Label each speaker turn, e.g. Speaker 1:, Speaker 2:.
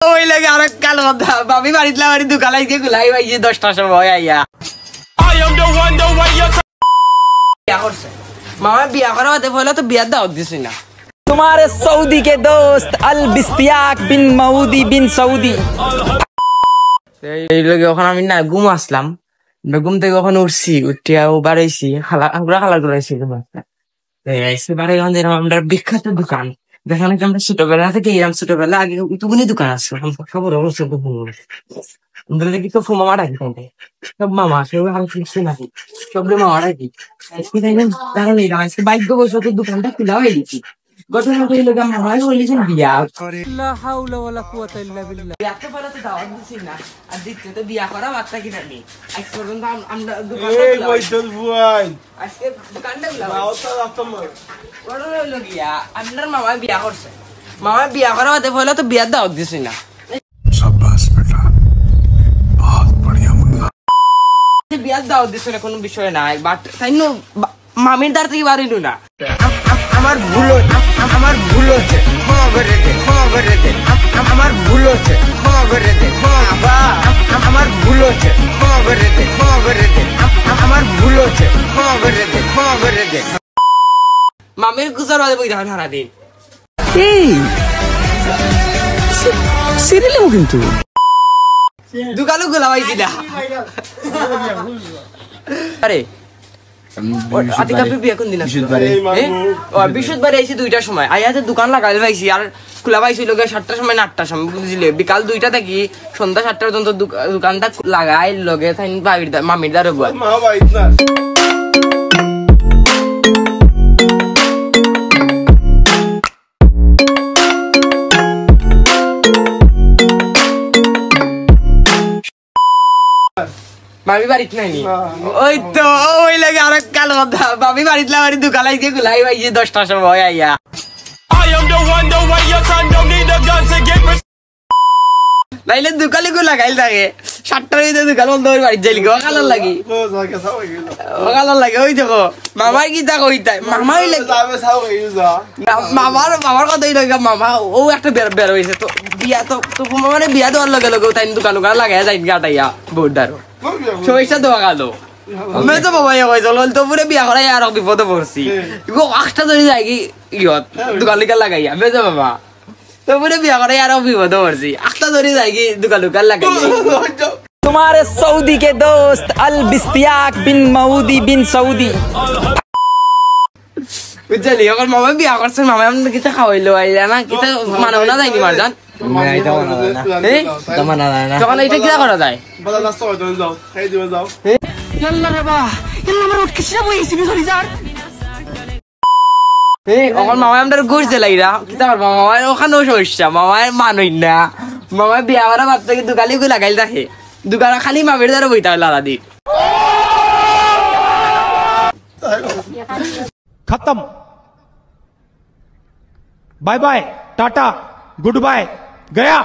Speaker 1: ওই লাগে আর কাল কথা বাবি বাড়িতে বাড়ি দোকান আইছে গুলাই ভাইছে 10টার সময় আইয়া বিয়া করছে মামা বিয়া করা হতে বলে তো বিয়ার দাওয়াত দিছি না
Speaker 2: तुम्हारे सऊदी के दोस्त अल बिस्तियाक बिन मऊदी बिन सऊदी
Speaker 1: এই লাগে ওখানে আমি না ঘুম আসলাম ঘুম থেকে ওখানে উঠছি উঠিয়া বাড়াইছি খালা করাইছি আইসি বাড়াই আমাদের বিখ্যাত দোকান যেখানে আমরা ছোটবেলা থেকে এরকম ছোটবেলা আগে উতুগুনি দোকান আছে খবর অবশ্য দেখি তো মামা ডাকি সব মামা কেউ আর কিছু নাকি সব মামা ডাকি দাঁড়ালে আজকে বাইক বসে তো দোকানটা খোলা হয়ে গেছি ঘটনা কইল মামাই বলেছেন বিয়া
Speaker 2: লা হাওলা ওয়ালা কুওয়াতা ইল্লা বিল্লাহ
Speaker 1: বিয়াতে পরে তো দাওয়াত দিছি না আর দ্বিতীয় তো বিয়া করা বাচ্চা কিনা নেই আজ পর্যন্ত আমরা দোকানটা
Speaker 3: এই বইতল বুয়াই
Speaker 1: আজকে দোকানটা খোলা
Speaker 3: লাউতা রাতম
Speaker 1: বড় হইল গিয়া আপনার মামা বিয়া করছে মামা বিয়া করা হতে বলে তো বিয়ার দাওয়াত দিছি না
Speaker 4: शाबाश बेटा बहुत बढ़िया मुन्ना
Speaker 1: বিয়ার দাওয়াত দিছে না কোনো বিষয় নাই বাট তাই নো মামির দ্বার থেকে বাড়িল না আমার ভুল হচ্ছে ক্ষমা করে দে আমার ভুল হচ্ছে ক্ষমা করে দে আমার ভুল হচ্ছে ক্ষমা করে দে আমার ভুল হচ্ছে ক্ষমা করে দে মামির গুজার বাদে বই দেখেন সারাদিন
Speaker 2: এই সিরিয়াল কিন্তু
Speaker 1: দোকানও খোলা হয়েছি না আরে বৃহস্পতিবার আইসি 2টার সময় আইয়াতে দোকান লাগাই পাইছি আর খোলা পাইছি লোক 7টার সময় না 8টার সময় বুঝলে বিকাল 2টা থেকে সন্ধ্যা 7টা পর্যন্ত দোকানটা লাগাই লগে মামির দ্বারে বুয়া
Speaker 3: মা বাইত না
Speaker 1: মামি বাড়িতে নাইনি ওই তো ওই লাগে আর কাল কথা মামি বাড়িতে বাড়ি দোকান আইছে খোলাই পাইছে 10টার সময় আইয়া নাইলে দোকানে খোলা গাইল থাকে 7টার ভিতরে দোকান বন্ধ করে বাড়িতে যাইলি কালার লাগি
Speaker 3: তো জায়গা সাও গেল
Speaker 1: কালার লাগে ওই দেখো মামার কি তা কইতাই মামাই লাগে
Speaker 3: যাবে সাও গেল
Speaker 1: মামার কথাই লাগে মামা ও একটা বের হয়েছে তো বিয়া তো মানে বিয়া দেওয়ার লগে লগে তাই দোকান লাগাই যাই গাটাইয়া বউদার সমস্যা দেওয়া গেল আমি তো বাবা কইছিল তো পুরে বিয়া করাই আর বিপদে পড়ছি গো 8টা ধরে যাই কি ইয়ত দোকান লাগাইয়া বেজে বাবা তো পুরে বিয়া করাই আর বিপদে পড়ছি 8টা ধরে যাই কি দোকান লাগাইয়া
Speaker 2: तुम्हारे सऊदी के दोस्त अल बिस्तियाक बिन मऊदी बिन सऊदी
Speaker 1: বুঝলি এখন মামা বিয়া করছে মামা আমাদের কিছু খাওয়াইলো আইলা না কিছু মানব না যায়নি মারজান তখন এটা কি করা যায়
Speaker 3: বলা নাস্তা হইতো যাও খাই দিও যাও
Speaker 1: আল্লাহ রে বাবা আল্লাহ আমার উঠ কিসে বইছি বিছরি যার এখন মামা আমাদের ঘুষ দিলাইরা কিতা করব মামা ওখানেও সমস্যা মামা মানই না মামা বিয়া করা বাদ থেকে দোকানে গুলো লাগাইল থাকে দোকানে খালি মামির দ্বারা বইতা হইল আলাদি
Speaker 5: खत्म bye bye tata good bye गया।